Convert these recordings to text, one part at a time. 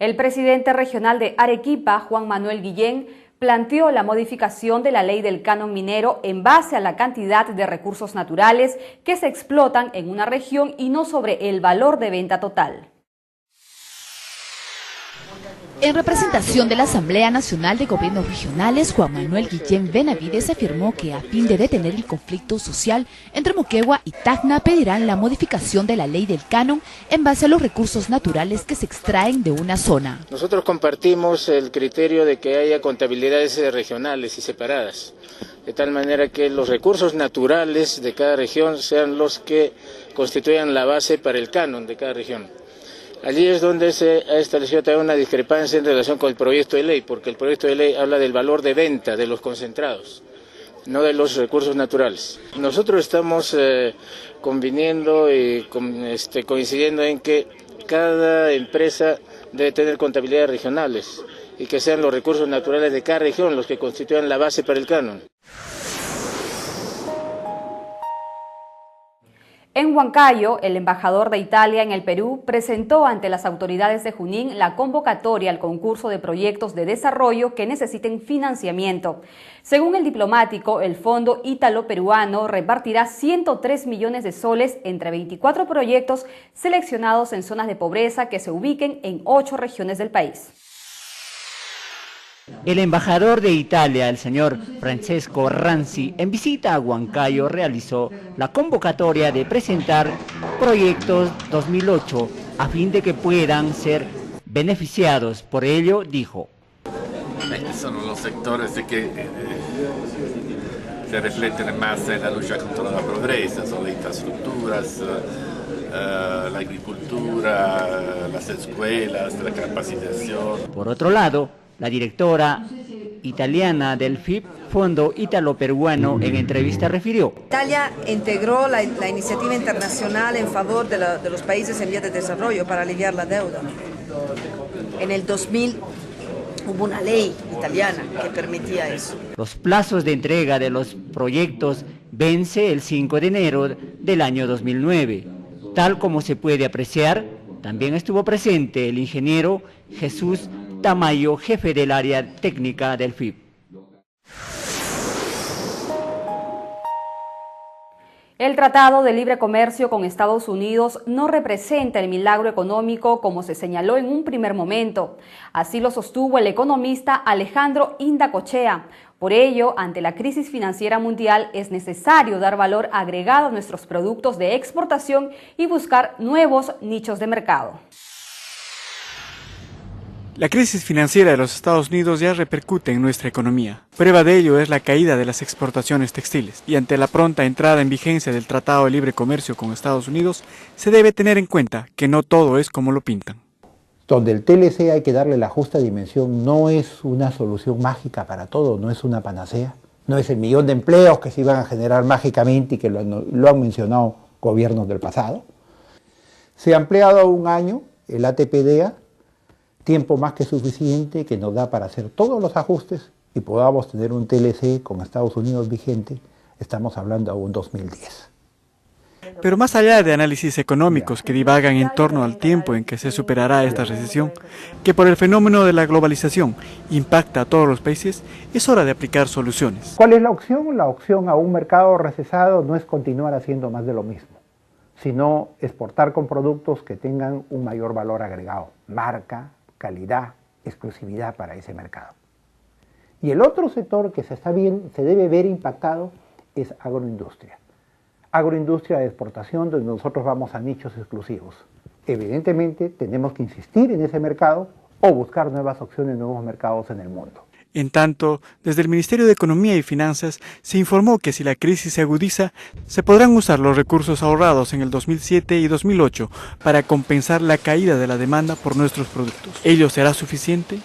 El presidente regional de Arequipa, Juan Manuel Guillén, planteó la modificación de la ley del canon minero en base a la cantidad de recursos naturales que se explotan en una región y no sobre el valor de venta total. En representación de la Asamblea Nacional de Gobiernos Regionales, Juan Manuel Guillén Benavides afirmó que a fin de detener el conflicto social entre Moquegua y Tacna pedirán la modificación de la ley del canon en base a los recursos naturales que se extraen de una zona. Nosotros compartimos el criterio de que haya contabilidades regionales y separadas, de tal manera que los recursos naturales de cada región sean los que constituyan la base para el canon de cada región. Allí es donde se ha establecido también una discrepancia en relación con el proyecto de ley, porque el proyecto de ley habla del valor de venta de los concentrados, no de los recursos naturales. Nosotros estamos conviniendo y coincidiendo en que cada empresa debe tener contabilidades regionales y que sean los recursos naturales de cada región los que constituyan la base para el canon. En Huancayo, el embajador de Italia en el Perú presentó ante las autoridades de Junín la convocatoria al concurso de proyectos de desarrollo que necesiten financiamiento. Según el diplomático, el Fondo Ítalo-Peruano repartirá 103 millones de soles entre 24 proyectos seleccionados en zonas de pobreza que se ubiquen en 8 regiones del país. El embajador de Italia, el señor Francesco Ranzi, en visita a Huancayo realizó la convocatoria de presentar proyectos 2008 a fin de que puedan ser beneficiados. Por ello, dijo: Estos son los sectores que se reflejen más en la lucha contra la pobreza, son las infraestructuras, la agricultura, las escuelas, la capacitación. Por otro lado, la directora italiana del FIP, Fondo Ítalo-Peruano, en entrevista refirió: Italia integró la iniciativa internacional en favor de los países en vías de desarrollo para aliviar la deuda. En el 2000 hubo una ley italiana que permitía eso. Los plazos de entrega de los proyectos vence el 5 de enero del año 2009. Tal como se puede apreciar, también estuvo presente el ingeniero Jesús Tamayo, jefe del área técnica del FIP. El Tratado de Libre Comercio con Estados Unidos no representa el milagro económico como se señaló en un primer momento. Así lo sostuvo el economista Alejandro Indacochea. Por ello, ante la crisis financiera mundial, es necesario dar valor agregado a nuestros productos de exportación y buscar nuevos nichos de mercado. La crisis financiera de los Estados Unidos ya repercute en nuestra economía. Prueba de ello es la caída de las exportaciones textiles. Y ante la pronta entrada en vigencia del Tratado de Libre Comercio con Estados Unidos, se debe tener en cuenta que no todo es como lo pintan. Donde el TLC hay que darle la justa dimensión, no es una solución mágica para todo, no es una panacea. No es el millón de empleos que se iban a generar mágicamente y que lo han mencionado gobiernos del pasado. Se ha ampliado a un año el ATPDA, tiempo más que suficiente que nos da para hacer todos los ajustes y podamos tener un TLC con Estados Unidos vigente. Estamos hablando de un 2010. Pero más allá de análisis económicos que divagan en torno al tiempo en que se superará esta recesión, que por el fenómeno de la globalización impacta a todos los países, es hora de aplicar soluciones. ¿Cuál es la opción? La opción a un mercado recesado no es continuar haciendo más de lo mismo, sino exportar con productos que tengan un mayor valor agregado, marca, calidad, exclusividad para ese mercado. Y el otro sector que se debe ver impactado es agroindustria. Agroindustria de exportación, donde nosotros vamos a nichos exclusivos. Evidentemente tenemos que insistir en ese mercado o buscar nuevas opciones, nuevos mercados en el mundo. En tanto, desde el Ministerio de Economía y Finanzas se informó que si la crisis se agudiza, se podrán usar los recursos ahorrados en el 2007 y 2008 para compensar la caída de la demanda por nuestros productos. ¿Ello será suficiente?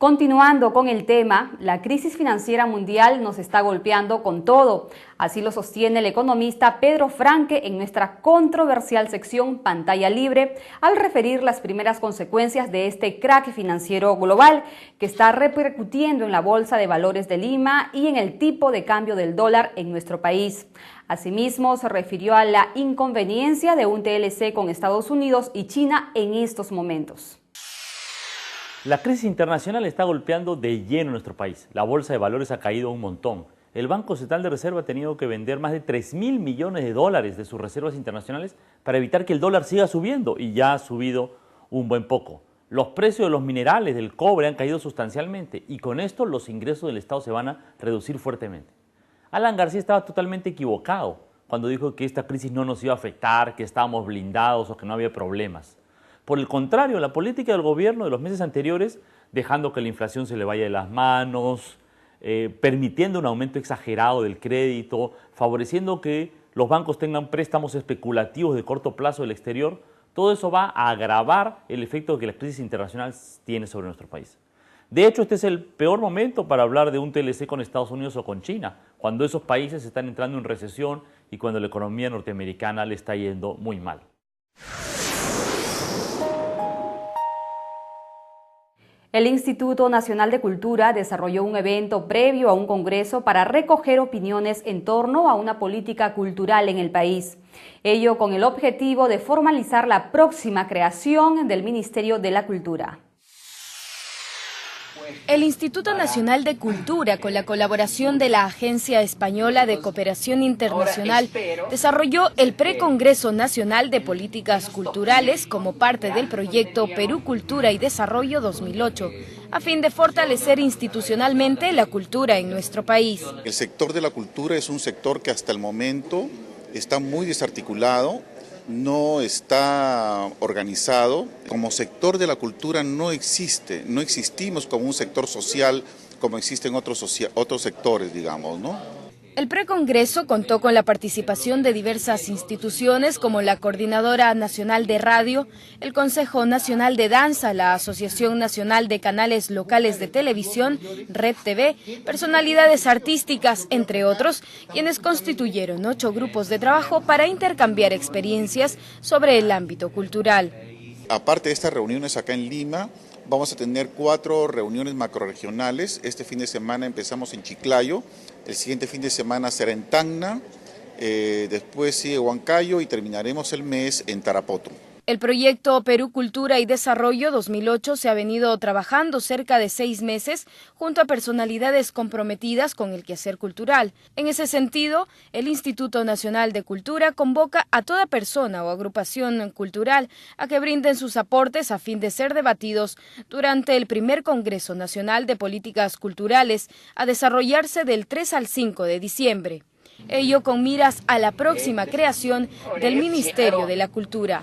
Continuando con el tema, la crisis financiera mundial nos está golpeando con todo. Así lo sostiene el economista Pedro Franque en nuestra controversial sección Pantalla Libre, al referir las primeras consecuencias de este crack financiero global que está repercutiendo en la Bolsa de Valores de Lima y en el tipo de cambio del dólar en nuestro país. Asimismo, se refirió a la inconveniencia de un TLC con Estados Unidos y China en estos momentos. La crisis internacional está golpeando de lleno nuestro país. La bolsa de valores ha caído un montón. El Banco Central de Reserva ha tenido que vender más de 3.000 millones de dólares de sus reservas internacionales para evitar que el dólar siga subiendo, y ya ha subido un buen poco. Los precios de los minerales, del cobre, han caído sustancialmente, y con esto los ingresos del Estado se van a reducir fuertemente. Alan García estaba totalmente equivocado cuando dijo que esta crisis no nos iba a afectar, que estábamos blindados o que no había problemas. Por el contrario, la política del gobierno de los meses anteriores, dejando que la inflación se le vaya de las manos, permitiendo un aumento exagerado del crédito, favoreciendo que los bancos tengan préstamos especulativos de corto plazo del exterior, todo eso va a agravar el efecto que la crisis internacional tiene sobre nuestro país. De hecho, este es el peor momento para hablar de un TLC con Estados Unidos o con China, cuando esos países están entrando en recesión y cuando la economía norteamericana le está yendo muy mal. El Instituto Nacional de Cultura desarrolló un evento previo a un congreso para recoger opiniones en torno a una política cultural en el país. Ello con el objetivo de formalizar la próxima creación del Ministerio de la Cultura. El Instituto Nacional de Cultura, con la colaboración de la Agencia Española de Cooperación Internacional, desarrolló el Precongreso Nacional de Políticas Culturales como parte del proyecto Perú Cultura y Desarrollo 2008, a fin de fortalecer institucionalmente la cultura en nuestro país. El sector de la cultura es un sector que hasta el momento está muy desarticulado, no está organizado. Como sector de la cultura no existimos como un sector social como existen otros sectores, digamos, ¿no? El precongreso contó con la participación de diversas instituciones como la Coordinadora Nacional de Radio, el Consejo Nacional de Danza, la Asociación Nacional de Canales Locales de Televisión, Red TV, personalidades artísticas, entre otros, quienes constituyeron 8 grupos de trabajo para intercambiar experiencias sobre el ámbito cultural. Aparte de estas reuniones acá en Lima, vamos a tener 4 reuniones macrorregionales. Este fin de semana empezamos en Chiclayo, el siguiente fin de semana será en Tacna, después sigue Huancayo y terminaremos el mes en Tarapoto. El proyecto Perú Cultura y Desarrollo 2008 se ha venido trabajando cerca de 6 meses junto a personalidades comprometidas con el quehacer cultural. En ese sentido, el Instituto Nacional de Cultura convoca a toda persona o agrupación cultural a que brinden sus aportes a fin de ser debatidos durante el primer Congreso Nacional de Políticas Culturales a desarrollarse del 3 al 5 de diciembre. Ello con miras a la próxima creación del Ministerio de la Cultura.